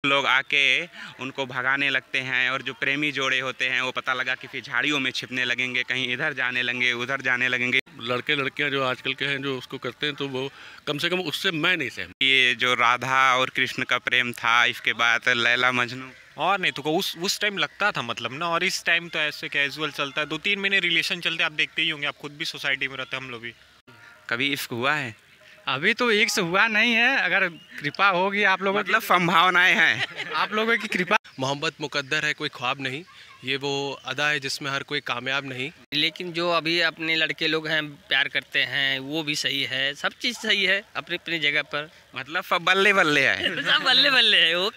लोग आके उनको भगाने लगते हैं और जो प्रेमी जोड़े होते हैं वो पता लगा कि फिर झाड़ियों में छिपने लगेंगे, कहीं इधर जाने लगेंगे, उधर जाने लगेंगे। लड़के लड़कियां जो आजकल के हैं जो उसको करते हैं, तो वो कम से कम उससे मैं नहीं सहमत। ये जो राधा और कृष्ण का प्रेम था, इसके बाद लैला मजनू, और नहीं तो उस टाइम लगता था मतलब ना, और इस टाइम तो ऐसे कैजुअल चलता है, 2-3 महीने रिलेशन चलते हैं, आप देखते ही होंगे, आप खुद भी सोसाइटी में रहते हैं, हम लोग भी। कभी इश्क हुआ है? अभी तो एक से हुआ नहीं है, अगर कृपा होगी आप लोगों मतलब संभावनाएं हैं। आप लोगों की कृपा। मोहब्बत मुकद्दर है, कोई ख्वाब नहीं, ये वो अदा है जिसमें हर कोई कामयाब नहीं। लेकिन जो अभी अपने लड़के लोग हैं प्यार करते हैं वो भी सही है, सब चीज़ सही है अपनी अपनी जगह पर। मतलब सब बल्ले बल्ले है। सब बल्ले बल्ले है वो।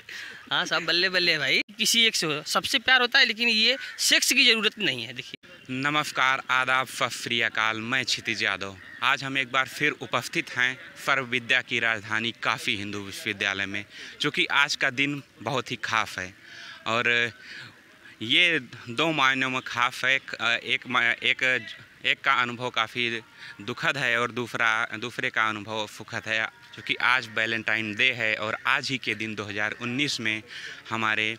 हाँ, सब बल्ले बल्ले है भाई, किसी एक से हो सबसे प्यार होता है, लेकिन ये सेक्स की ज़रूरत नहीं है। देखिए, नमस्कार, आदाब, सत श्री अकाल, मैं क्षितिज यादव। आज हम एक बार फिर उपस्थित हैं सर्व विद्या की राजधानी काशी हिंदू विश्वविद्यालय में, जो कि आज का दिन बहुत ही खास है। और ये दो मायनों में खास है। एक का अनुभव काफ़ी दुखद है और दूसरे का अनुभव सुखद है, क्योंकि आज वैलेंटाइन डे है और आज ही के दिन 2019 में हमारे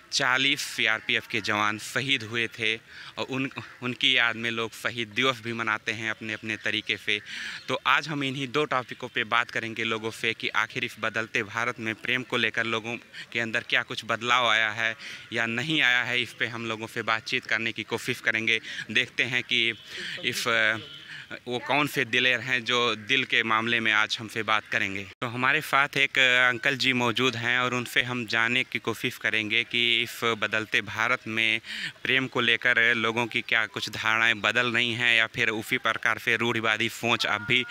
40 सीआरपीएफ के जवान शहीद हुए थे और उनकी याद में लोग शहीद दिवस भी मनाते हैं अपने अपने तरीके से। तो आज हम इन्हीं दो टॉपिकों पे बात करेंगे लोगों से कि आखिर इस बदलते भारत में प्रेम को लेकर लोगों के अंदर क्या कुछ बदलाव आया है या नहीं आया है। इस पे हम लोगों से बातचीत करने की कोशिश करेंगे। देखते हैं कि इस वो कौन से दिलेर हैं जो दिल के मामले में आज हमसे बात करेंगे। तो हमारे साथ एक अंकल जी मौजूद हैं और उनसे हम जानने की कोशिश करेंगे कि इस बदलते भारत में प्रेम को लेकर लोगों की क्या कुछ धारणाएं बदल रही हैं या फिर उसी प्रकार से रूढ़िवादी सोच अब भी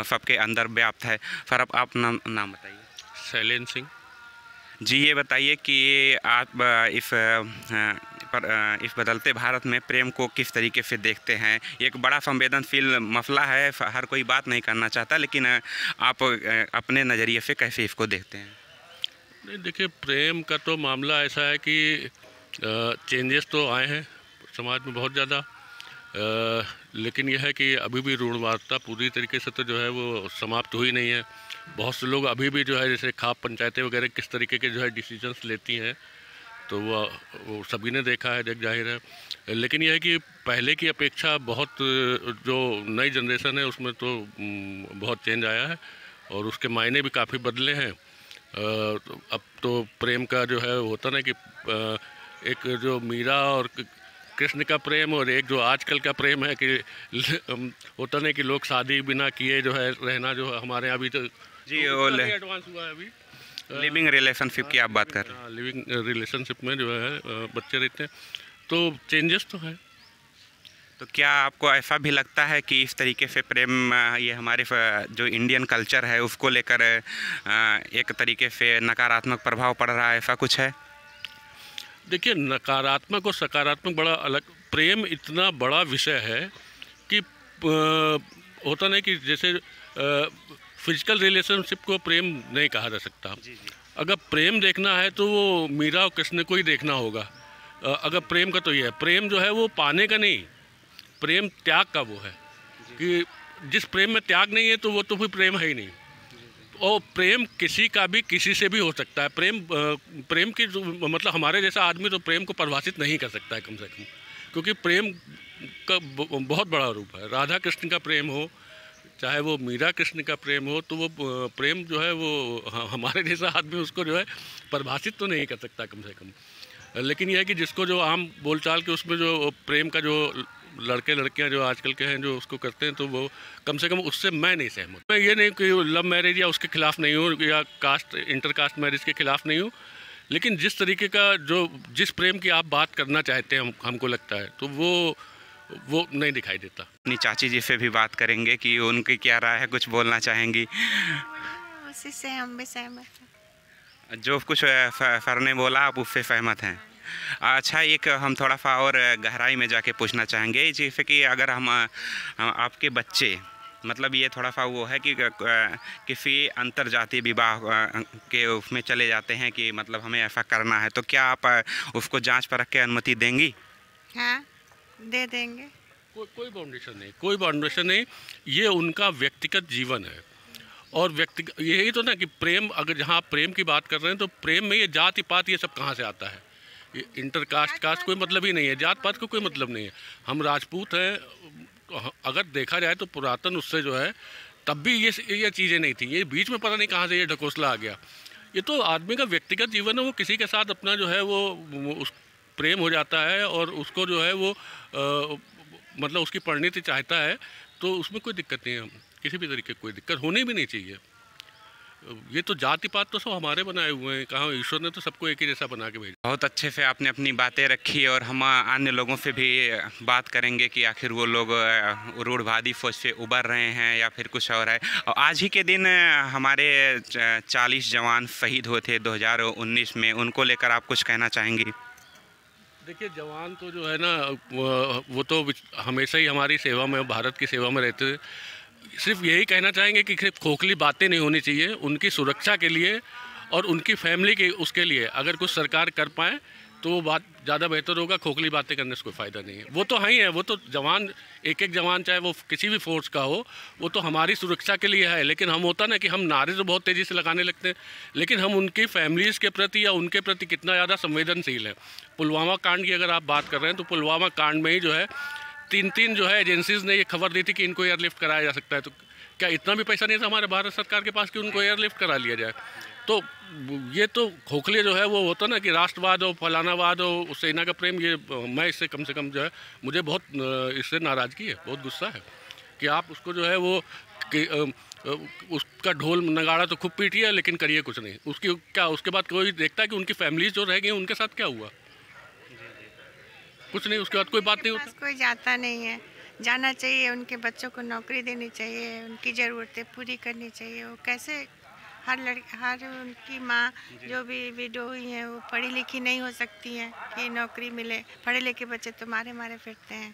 सबके अंदर व्याप्त है। सर, अब आप नाम बताइए। शैलेंद्र सिंह जी, ये बताइए कि आप इस बदलते भारत में प्रेम को किस तरीके से देखते हैं। एक बड़ा संवेदनशील मसला है, हर कोई बात नहीं करना चाहता, लेकिन आप अपने नज़रिए से कैसे इसको देखते हैं? नहीं, देखिए, प्रेम का तो मामला ऐसा है कि चेंजेस तो आए हैं समाज में बहुत ज़्यादा, लेकिन यह है कि अभी भी रूढ़िवादिता पूरी तरीके से तो जो है वो समाप्त हुई नहीं है। बहुत से लोग अभी भी जो है, जैसे खाप पंचायतें वगैरह किस तरीके के जो है डिसीजंस लेती हैं, तो वो सभी ने देखा है, जग जाहिर है। लेकिन यह है कि पहले की अपेक्षा बहुत जो नई जनरेशन है उसमें तो बहुत चेंज आया है और उसके मायने भी काफ़ी बदले हैं। अब तो प्रेम का जो है होता ना कि एक जो मीरा और कृष्ण का प्रेम और एक जो आजकल का प्रेम है कि होता नहीं कि लोग शादी बिना किए जो है रहना, जो हमारे यहाँ अभी तो जी वो एडवांस हुआ है। अभी लिविंग रिलेशनशिप की आप बात कर रहे हैं। लिविंग रिलेशनशिप में जो है बच्चे रहते हैं, तो चेंजेस तो है। तो क्या आपको ऐसा भी लगता है कि इस तरीके से प्रेम ये हमारे जो इंडियन कल्चर है उसको लेकर एक तरीके से नकारात्मक प्रभाव पड़ रहा है, ऐसा कुछ है? देखिए, नकारात्मक और सकारात्मक बड़ा अलग, प्रेम इतना बड़ा विषय है कि होता नहीं कि जैसे फिजिकल रिलेशनशिप को प्रेम नहीं कहा जा सकता। अगर प्रेम देखना है तो वो मीरा और कृष्ण को ही देखना होगा। अगर प्रेम का तो ये है, प्रेम जो है वो पाने का नहीं, प्रेम त्याग का वो है कि जिस प्रेम में त्याग नहीं है तो वो तो फिर प्रेम है ही नहीं। और प्रेम किसी का भी किसी से भी हो सकता है। प्रेम की मतलब हमारे जैसा आदमी तो प्रेम को परिभाषित नहीं कर सकता है कम से कम, क्योंकि प्रेम का बहुत बड़ा रूप है। राधा कृष्ण का प्रेम हो, चाहे वो मीरा कृष्ण का प्रेम हो, तो वो प्रेम जो है वो हमारे जैसा आदमी उसको जो है परिभाषित तो नहीं कर सकता कम से कम। लेकिन यह है कि जिसको जो आम बोलचाल के उसमें जो प्रेम का जो लड़के लड़कियां जो आजकल के हैं जो उसको करते हैं, तो वो कम से कम उससे मैं नहीं सहमत। मैं ये नहीं कि लव मैरिज या उसके खिलाफ नहीं हूँ या इंटर कास्ट मैरिज के खिलाफ नहीं हूँ, लेकिन जिस तरीके का जिस प्रेम की आप बात करना चाहते हैं हमको लगता है तो वो नहीं दिखाई देता। अपनी चाची जी से भी बात करेंगे कि उनकी क्या राय है, कुछ बोलना चाहेंगी? उसी से हम भी सहमत हैं। जो कुछ सर ने बोला आप उससे सहमत हैं? अच्छा, एक हम थोड़ा सा और गहराई में जाके पूछना चाहेंगे, जैसे कि अगर हम आपके बच्चे, मतलब ये थोड़ा सा वो है कि किसी अंतर जातीय विवाह के उसमें चले जाते हैं कि मतलब हमें ऐसा करना है, तो क्या आप उसको जांच परख के अनुमति देंगी? हाँ, दे देंगे। कोई बाउंडेशन नहीं, कोई बाउंडेशन नहीं। ये उनका व्यक्तिगत जीवन है और व्यक्ति यही तो ना कि प्रेम, अगर जहाँ आप प्रेम की बात कर रहे हैं तो प्रेम में ये जाति पात ये सब कहाँ से आता है? ये इंटर कास्ट कोई मतलब ही नहीं है, जात पात को कोई मतलब नहीं है। हम राजपूत हैं, अगर देखा जाए तो पुरातन उससे जो है तब भी ये चीज़ें नहीं थी, ये बीच में पता नहीं कहाँ से ये ढकोसला आ गया। ये तो आदमी का व्यक्तिगत जीवन है, वो किसी के साथ अपना जो है वो उस प्रेम हो जाता है और उसको जो है वो मतलब उसकी परिणति चाहता है, तो उसमें कोई दिक्कत नहीं है, किसी भी तरीके की कोई दिक्कत होनी भी नहीं चाहिए। ये तो जाति पात तो सब हमारे बनाए हुए हैं, कहाँ ईश्वर ने तो सबको एक ही जैसा बना के भेजा। बहुत अच्छे से आपने अपनी बातें रखी और हम अन्य लोगों से भी बात करेंगे कि आखिर वो लोग रूढ़वादी फौज से उबर रहे हैं या फिर कुछ और है। और आज ही के दिन हमारे 40 जवान शहीद हुए थे 2019 में, उनको लेकर आप कुछ कहना चाहेंगी? देखिए, जवान तो जो है ना वो तो हमेशा ही हमारी सेवा में, भारत की सेवा में रहते थे। सिर्फ यही कहना चाहेंगे कि सिर्फ खोखली बातें नहीं होनी चाहिए, उनकी सुरक्षा के लिए और उनकी फैमिली के उसके लिए अगर कुछ सरकार कर पाए तो वो बात ज़्यादा बेहतर होगा। खोखली बातें करने से कोई फ़ायदा नहीं है। वो तो है ही है, वो तो जवान, एक एक जवान चाहे वो किसी भी फोर्स का हो, वो तो हमारी सुरक्षा के लिए है। लेकिन हम होता ना कि हम नारे तो बहुत तेज़ी से लगाने लगते हैं, लेकिन हम उनकी फैमिलीज़ के प्रति या उनके प्रति कितना ज़्यादा संवेदनशील है। पुलवामा कांड की अगर आप बात कर रहे हैं तो पुलवामा कांड में ही जो है तीन जो है एजेंसीज़ ने ये खबर दी थी कि इनको एयरलिफ्ट कराया जा सकता है। तो क्या इतना भी पैसा नहीं था हमारे भारत सरकार के पास कि उनको एयरलिफ्ट करा लिया जाए? तो ये तो खोखले जो है वो होता ना कि राष्ट्रवाद हो, फलानावाद हो, सेना का प्रेम, ये मैं इससे कम से कम जो है मुझे बहुत इससे नाराज़गी है, बहुत गुस्सा है कि आप उसको जो है वो कि उसका ढोल नगाड़ा तो खूब पीटिए लेकिन करिए कुछ नहीं। उसकी क्या उसके बाद कोई देखता है कि उनकी फैमिलीज जो रह गई उनके साथ क्या हुआ? कुछ नहीं, उसके बाद कोई बात नहीं होती। कोई जाता नहीं है, जाना चाहिए, उनके बच्चों को नौकरी देनी चाहिए, उनकी ज़रूरतें पूरी करनी चाहिए। वो कैसे हर उनकी माँ जो भी विडो हुई हैं वो पढ़ी लिखी नहीं हो सकती हैं कि नौकरी मिले। पढ़े लिखे बच्चे तो मारे मारे फिरते हैं।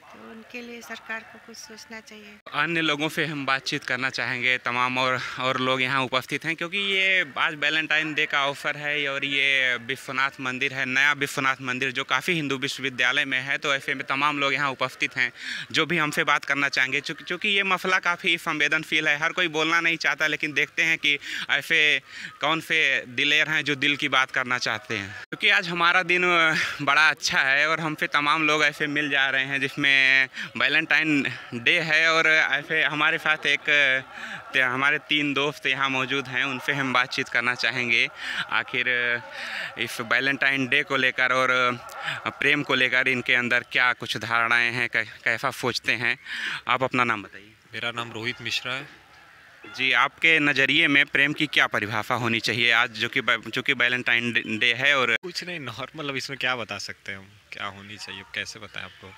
तो उनके लिए सरकार को कुछ सोचना चाहिए। अन्य लोगों से हम बातचीत करना चाहेंगे, तमाम और लोग यहाँ उपस्थित हैं, क्योंकि ये आज वैलेंटाइन डे का अवसर है और ये विश्वनाथ मंदिर है, नया विश्वनाथ मंदिर जो काफ़ी हिंदू विश्वविद्यालय में है। तो ऐसे में तमाम लोग यहाँ उपस्थित हैं जो भी हमसे बात करना चाहेंगे, क्योंकि ये मसला काफ़ी संवेदनशील है। हर कोई बोलना नहीं चाहता, लेकिन देखते हैं कि ऐसे कौन से दिलेर हैं जो दिल की बात करना चाहते हैं। क्योंकि आज हमारा दिन बड़ा अच्छा है और हमसे तमाम लोग ऐसे मिल जा रहे हैं जिसमें वैलेंटाइन डे है। और ऐसे हमारे साथ हमारे 3 दोस्त यहाँ मौजूद हैं, उनसे हम बातचीत करना चाहेंगे आखिर इस वैलेंटाइन डे को लेकर और प्रेम को लेकर इनके अंदर क्या कुछ धारणाएं हैं, कैसा सोचते हैं। आप अपना नाम बताइए। मेरा नाम रोहित मिश्रा है। जी, आपके नज़रिए में प्रेम की क्या परिभाषा होनी चाहिए आज जो कि वैलेंटाइन डे है? और कुछ नहीं, नॉर्मल, अब इसमें क्या बता सकते हैं हम, क्या होनी चाहिए, कैसे बताएं आपको?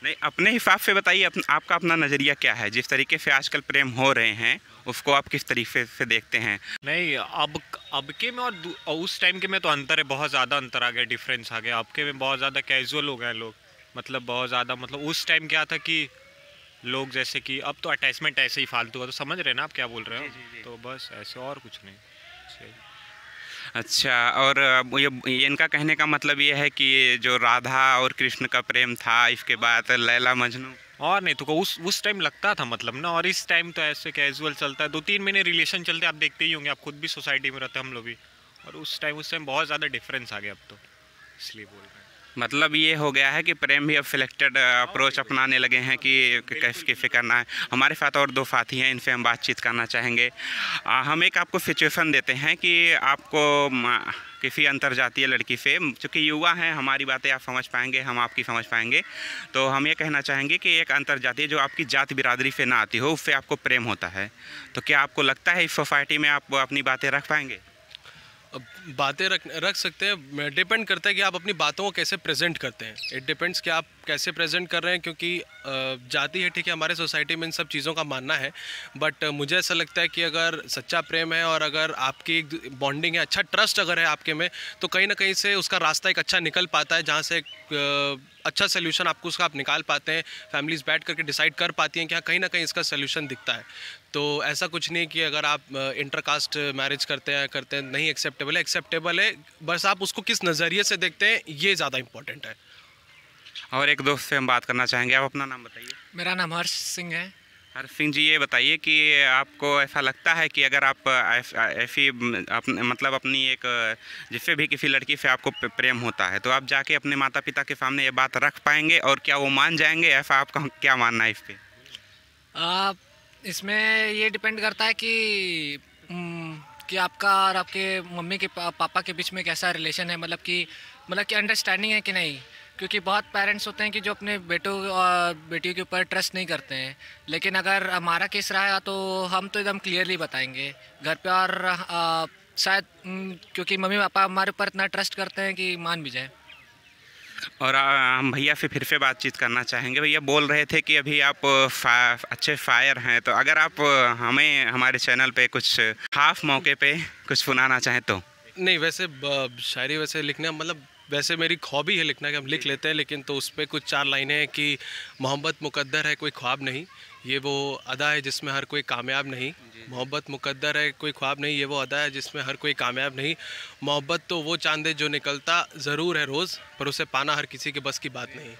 नहीं, अपने हिसाब से बताइए, आपका अपना नज़रिया क्या है? जिस तरीके से आजकल प्रेम हो रहे हैं उसको आप किस तरीके से देखते हैं? नहीं, अब के में और उस टाइम के में तो अंतर है, बहुत ज़्यादा अंतर आ गया, डिफरेंस आ गया। अब के में बहुत ज़्यादा कैजुअल हो गए लोग, मतलब बहुत ज़्यादा, मतलब उस टाइम क्या था कि लोग जैसे कि अब तो अटैचमेंट ऐसे ही फालतू का, तो समझ रहे हैं ना आप क्या बोल रहे हो? तो बस ऐसे, और कुछ नहीं। अच्छा, और ये इनका कहने का मतलब ये है कि जो राधा और कृष्ण का प्रेम था, इसके बाद लैला मजनू, और नहीं तो उस टाइम लगता था मतलब ना, और इस टाइम तो ऐसे कैजुअल चलता है। 2-3 महीने रिलेशन चलते, आप देखते ही होंगे, आप खुद भी सोसाइटी में रहते हैं, हम लोग भी। और उस टाइम बहुत ज़्यादा डिफरेंस आ गया अब तो, इसलिए बोल रहे हैं। मतलब ये हो गया है कि प्रेम भी अब सिलेक्टेड अप्रोच अपनाने लगे हैं कि कैसे करना है। हमारे साथ और 2 साथी हैं, इनसे हम बातचीत करना चाहेंगे। हम एक आपको सिचुएशन देते हैं कि आपको किसी अंतर्जातीय लड़की से, चूँकि युवा हैं, हमारी बातें आप समझ पाएंगे, हम आपकी समझ पाएंगे, तो हम ये कहना चाहेंगे कि एक अंतर्जातीय जो आपकी जाति बिरादरी से ना आती हो, उससे आपको प्रेम होता है, तो क्या आपको लगता है इस सोसाइटी में आप अपनी बातें रख पाएंगे? बातें रख सकते हैं, डिपेंड करता है कि आप अपनी बातों को कैसे प्रेजेंट करते हैं। इट डिपेंड्स कि आप कैसे प्रेजेंट कर रहे हैं, क्योंकि जाति है, ठीक है, हमारे सोसाइटी में इन सब चीज़ों का मानना है, बट मुझे ऐसा लगता है कि अगर सच्चा प्रेम है और अगर आपकी एक बॉन्डिंग है, अच्छा ट्रस्ट अगर है आपके में, तो कहीं ना कहीं से उसका रास्ता एक अच्छा निकल पाता है, जहाँ से एक अच्छा सोल्यूशन आपको उसका आप निकाल पाते हैं। फैमिलीज़ बैठ करके डिसाइड कर पाती हैं कि हाँ, कहीं ना कहीं इसका सोल्यूशन दिखता है। तो ऐसा कुछ नहीं कि अगर आप इंटरकास्ट मैरिज करते हैं नहीं एक्सेप्टेबल है, बस आप उसको किस नज़रिए से देखते हैं, ये ज़्यादा इंपॉर्टेंट है। और एक दोस्त से हम बात करना चाहेंगे, आप अपना नाम बताइए। मेरा नाम हर्ष सिंह है। हर सिंह जी, ये बताइए कि आपको ऐसा लगता है कि अगर आप ऐसी मतलब अपनी एक जिससे भी किसी लड़की से आपको प्रेम होता है तो आप जाके अपने माता पिता के सामने ये बात रख पाएंगे और क्या वो मान जाएंगे? ऐसा आपका क्या मानना है इस पे? इसमें ये डिपेंड करता है कि आपका और आपके मम्मी के पापा के बीच में कैसा रिलेशन है, मतलब कि अंडरस्टैंडिंग है कि नहीं। क्योंकि बहुत पेरेंट्स होते हैं कि जो अपने बेटों और बेटियों के ऊपर ट्रस्ट नहीं करते हैं, लेकिन अगर हमारा केस रहा तो हम तो एकदम क्लियरली बताएंगे घर पे, और शायद क्योंकि मम्मी पापा हमारे ऊपर इतना ट्रस्ट करते हैं कि मान भी जाए। और हम भैया से फिर से बातचीत करना चाहेंगे। भैया बोल रहे थे कि अभी आप अच्छे फायर हैं, तो अगर आप हमें हमारे चैनल पे कुछ खास मौके पे कुछ सुनाना चाहें तो। नहीं, वैसे शायरी वैसे लिखना मतलब वैसे मेरी हॉबी है लिखना कि हम लिख लेते हैं, लेकिन तो उस पर कुछ 4 लाइनें हैं कि मोहब्बत मुकद्दर है कोई ख्वाब नहीं, ये वो अदा है जिसमें हर कोई कामयाब नहीं। मोहब्बत मुकद्दर है कोई ख्वाब नहीं, ये वो अदा है जिसमें हर कोई कामयाब नहीं। मोहब्बत तो वो चांद है जो निकलता ज़रूर है रोज़, पर उसे पाना हर किसी के बस की बात नहीं।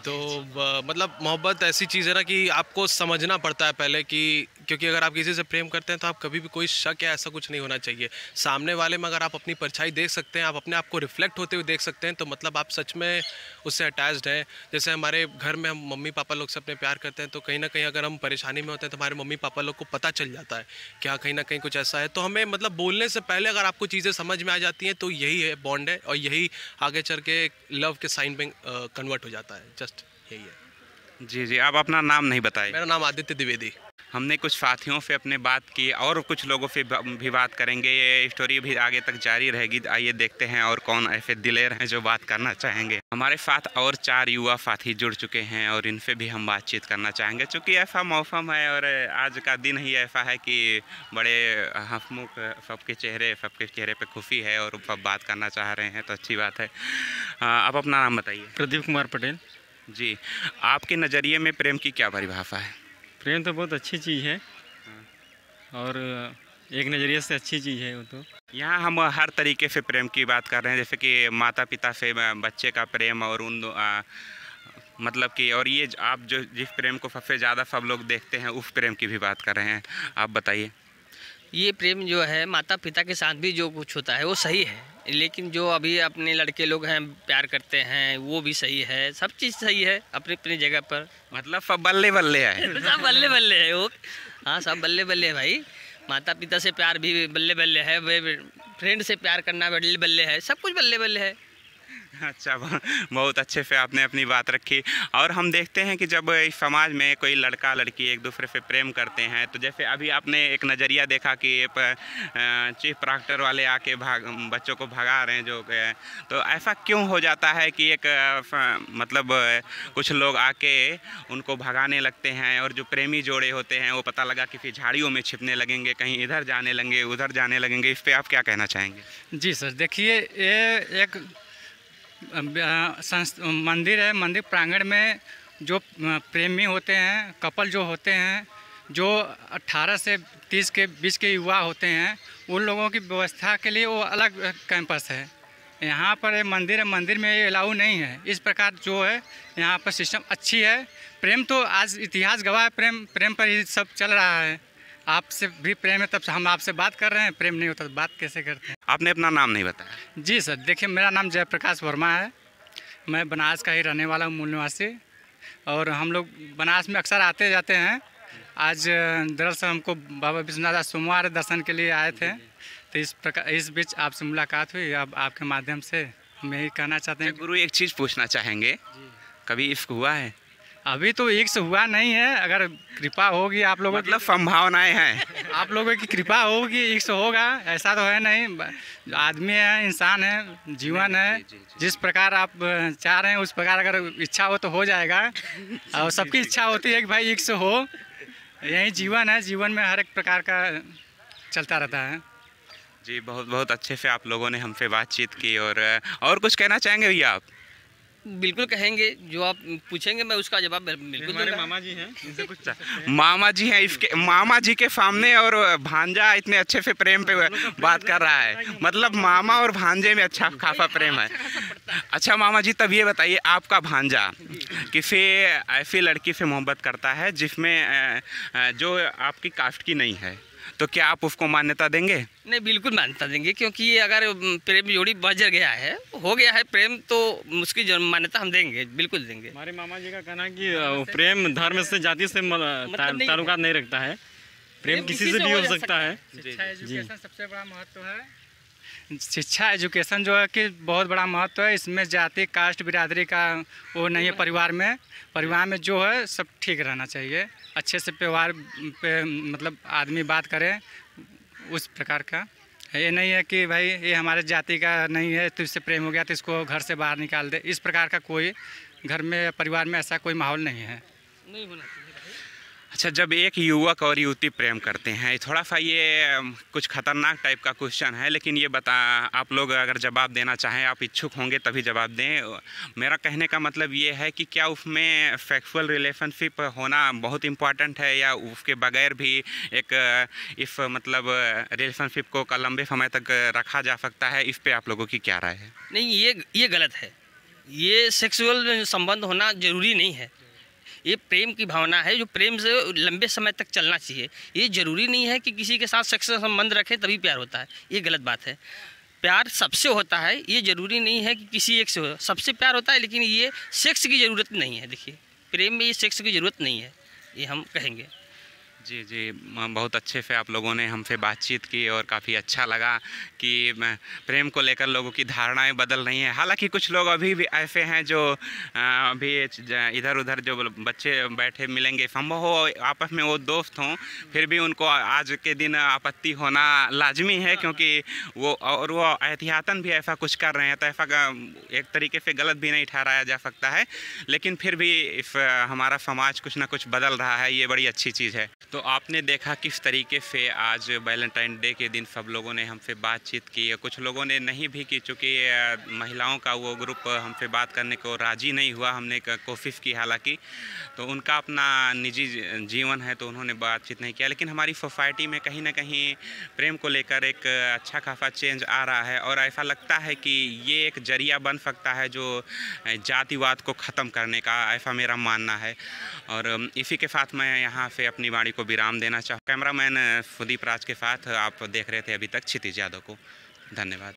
तो मतलब मोहब्बत ऐसी चीज़ है ना कि आपको समझना पड़ता है पहले कि, क्योंकि अगर आप किसी से प्रेम करते हैं तो आप कभी भी कोई शक या ऐसा कुछ नहीं होना चाहिए। सामने वाले में अगर आप अपनी परछाई देख सकते हैं, आप अपने आप को रिफ्लेक्ट होते हुए देख सकते हैं, तो मतलब आप सच में उससे अटैच्ड हैं। जैसे हमारे घर में हम मम्मी पापा लोग से अपने प्यार करते हैं, तो कहीं ना कहीं अगर हम परेशानी में होते हैं तो हमारे मम्मी पापा लोग को पता चल जाता है कि हाँ कहीं ना कहीं कुछ ऐसा है। तो हमें मतलब बोलने से पहले अगर आपको चीज़ें समझ में आ जाती हैं तो यही है बॉन्ड है, और यही आगे चल के लव के साइन में कन्वर्ट हो जाता है। जस्ट यही है। जी जी, आप अपना नाम नहीं बताए। मेरा नाम आदित्य द्विवेदी। हमने कुछ साथियों से अपने बात की और कुछ लोगों से भी बात करेंगे। ये स्टोरी भी आगे तक जारी रहेगी। आइए देखते हैं और कौन ऐसे दिलेर हैं जो बात करना चाहेंगे। हमारे साथ और 4 युवा साथी जुड़ चुके हैं और इनसे भी हम बातचीत करना चाहेंगे। चूँकि ऐसा मौसम है और आज का दिन ही ऐसा है कि बड़े हंसमुख सबके चेहरे पे खुशी है और सब बात करना चाह रहे हैं, तो अच्छी बात है। आप अपना नाम बताइए। प्रदीप कुमार पटेल। जी, आपके नज़रिए में प्रेम की क्या परिभाषा है? प्रेम तो बहुत अच्छी चीज़ है और एक नज़रिए से अच्छी चीज़ है वो तो। यहाँ हम हर तरीके से प्रेम की बात कर रहे हैं, जैसे कि माता पिता से बच्चे का प्रेम और मतलब कि, और ये आप जो जिस प्रेम को सबसे ज़्यादा सब लोग देखते हैं उस प्रेम की भी बात कर रहे हैं। आप बताइए। ये प्रेम जो है माता पिता के साथ भी जो कुछ होता है वो सही है, लेकिन जो अभी अपने लड़के लोग हैं प्यार करते हैं वो भी सही है। सब चीज़ सही है अपनी अपनी जगह पर। मतलब सब बल्ले बल्ले है। सब बल्ले बल्ले है वो। हाँ, सब बल्ले बल्ले है भाई। माता पिता से प्यार भी बल्ले बल्ले है, फ्रेंड से प्यार करना बल्ले बल्ले है, सब कुछ बल्ले बल्ले है। अच्छा, बहुत अच्छे से आपने अपनी बात रखी। और हम देखते हैं कि जब इस समाज में कोई लड़का लड़की एक दूसरे से प्रेम करते हैं, तो जैसे अभी आपने एक नज़रिया देखा कि चीफ प्रॉक्टर वाले आके बच्चों को भगा रहे हैं जो, तो ऐसा क्यों हो जाता है कि एक मतलब कुछ लोग आके उनको भगाने लगते हैं और जो प्रेमी जोड़े होते हैं वो पता लगा किसी झाड़ियों में छिपने लगेंगे, कहीं इधर जाने लगेंगे उधर जाने लगेंगे। इस पर आप क्या कहना चाहेंगे? जी सर, देखिए ये एक मंदिर है। मंदिर प्रांगण में जो प्रेमी होते हैं, कपल जो होते हैं, जो 18 से 30 के बीच के युवा होते हैं, उन लोगों की व्यवस्था के लिए वो अलग कैंपस है। यहाँ पर ये मंदिर है, मंदिर में ये अलाउ नहीं है। इस प्रकार जो है यहाँ पर सिस्टम अच्छी है। प्रेम तो आज इतिहास गवाह है, प्रेम पर ही सब चल रहा है। आपसे भी प्रेम है तब से हम आपसे बात कर रहे हैं, प्रेम नहीं होता तो बात कैसे करते हैं? आपने अपना नाम नहीं बताया। जी सर, देखिए मेरा नाम जयप्रकाश वर्मा है। मैं बनारस का ही रहने वाला हूँ, मूल निवासी। और हम लोग बनारस में अक्सर आते जाते हैं। आज दरअसल हमको बाबा विश्वनाथ सोमवार दर्शन के लिए आए थे, तो इस बीच आपसे मुलाकात हुई। अब आपके माध्यम से हम यही कहना चाहते हैं। गुरु, एक चीज़ पूछना चाहेंगे, कभी इश्क हुआ है? अभी तो इश्क हुआ नहीं है, अगर कृपा होगी आप लोगों मतलब संभावनाएं हैं। आप लोगों की कृपा होगी इश्क होगा, ऐसा तो है नहीं। आदमी है, इंसान है, जीवन है। जिस प्रकार आप चाह रहे हैं उस प्रकार अगर इच्छा हो तो हो जाएगा। और सबकी इच्छा होती है कि भाई इश्क हो। यही जीवन है, जीवन में हर एक प्रकार का चलता रहता है। जी, बहुत बहुत अच्छे से आप लोगों ने हमसे बातचीत की। और कुछ कहना चाहेंगे भैया आप? बिल्कुल कहेंगे, जो आप पूछेंगे मैं उसका जवाब बिल्कुल दूंगा। मामा जी हैं, इनसे कुछ मामा जी हैं, इसके मामा जी के सामने और भांजा इतने अच्छे से प्रेम पे बात कर रहा है, मतलब मामा और भांजे में अच्छा खासा प्रेम है। अच्छा मामा जी, तब ये बताइए, आपका भांजा किसी ऐसी लड़की से मोहब्बत करता है जिसमें जो आपकी कास्ट की नहीं है, तो क्या आप उसको मान्यता देंगे? नहीं, बिल्कुल मान्यता देंगे, क्योंकि ये अगर प्रेम जोड़ी बजर गया है, हो गया है प्रेम, तो उसकी मान्यता हम देंगे, बिल्कुल देंगे। हमारे मामा जी का कहना है कि प्रेम धर्म से, जाति से ताल्लुकात नहीं रखता है, प्रेम किसी से भी हो सकता है। शिक्षा एजुकेशन सबसे बड़ा महत्व है। शिक्षा एजुकेशन जो है कि बहुत बड़ा महत्व है, इसमें जाति कास्ट बिरादरी का वो नहीं है। परिवार में जो है सब ठीक रहना चाहिए, अच्छे से व्यवहार पे मतलब आदमी बात करे, उस प्रकार का। ये नहीं है कि भाई ये हमारे जाति का नहीं है तो इससे प्रेम हो गया तो इसको घर से बाहर निकाल दे, इस प्रकार का कोई घर में परिवार में ऐसा कोई माहौल नहीं है। नहीं होना चाहिए। अच्छा, जब एक युवक और युवती प्रेम करते हैं, थोड़ा सा ये कुछ खतरनाक टाइप का क्वेश्चन है, लेकिन ये आप लोग अगर जवाब देना चाहें, आप इच्छुक होंगे तभी जवाब दें। मेरा कहने का मतलब ये है कि क्या उसमें सेक्सुअल रिलेशनशिप होना बहुत इम्पॉर्टेंट है, या उसके बगैर भी एक इस मतलब रिलेशनशिप को लंबे समय तक रखा जा सकता है? इस पर आप लोगों की क्या राय है? नहीं, ये गलत है। ये सेक्सुअल संबंध होना ज़रूरी नहीं है। ये प्रेम की भावना है, जो प्रेम से लंबे समय तक चलना चाहिए। ये ज़रूरी नहीं है कि किसी के साथ सेक्स संबंध रखें तभी प्यार होता है, ये गलत बात है। प्यार सबसे होता है, ये ज़रूरी नहीं है कि किसी एक से हो, सबसे प्यार होता है, लेकिन ये सेक्स की ज़रूरत नहीं है। देखिए, प्रेम में ये सेक्स की ज़रूरत नहीं है, ये हम कहेंगे। जी, बहुत अच्छे से आप लोगों ने हमसे बातचीत की और काफ़ी अच्छा लगा कि प्रेम को लेकर लोगों की धारणाएं बदल रही हैं। हालांकि कुछ लोग अभी भी ऐसे हैं जो अभी इधर उधर जो बच्चे बैठे मिलेंगे, संभव हो आपस में वो दोस्त हों, फिर भी उनको आज के दिन आपत्ति होना लाजमी है, क्योंकि वो एहतियातन भी ऐसा कुछ कर रहे हैं, तो ऐसा एक तरीके से गलत भी नहीं ठहराया जा सकता है। लेकिन फिर भी हमारा समाज कुछ ना कुछ बदल रहा है, ये बड़ी अच्छी चीज़ है। तो आपने देखा किस तरीके से आज वैलेंटाइन डे के दिन सब लोगों ने हमसे बातचीत की। कुछ लोगों ने नहीं भी की, चूँकि महिलाओं का वो ग्रुप हमसे बात करने को राज़ी नहीं हुआ। हमने कोशिश की हालांकि, तो उनका अपना निजी जीवन है तो उन्होंने बातचीत नहीं किया। लेकिन हमारी सोसाइटी में कहीं ना कहीं प्रेम को लेकर एक अच्छा खासा चेंज आ रहा है, और ऐसा लगता है कि ये एक जरिया बन सकता है जो जातिवाद को ख़त्म करने का, ऐसा मेरा मानना है। और इसी के साथ मैं यहाँ से अपनी वाणी को विराम देना चाहूँ। कैमरामैन सुदीप राज के साथ आप देख रहे थे अभी तक क्षितिज यादव को। धन्यवाद।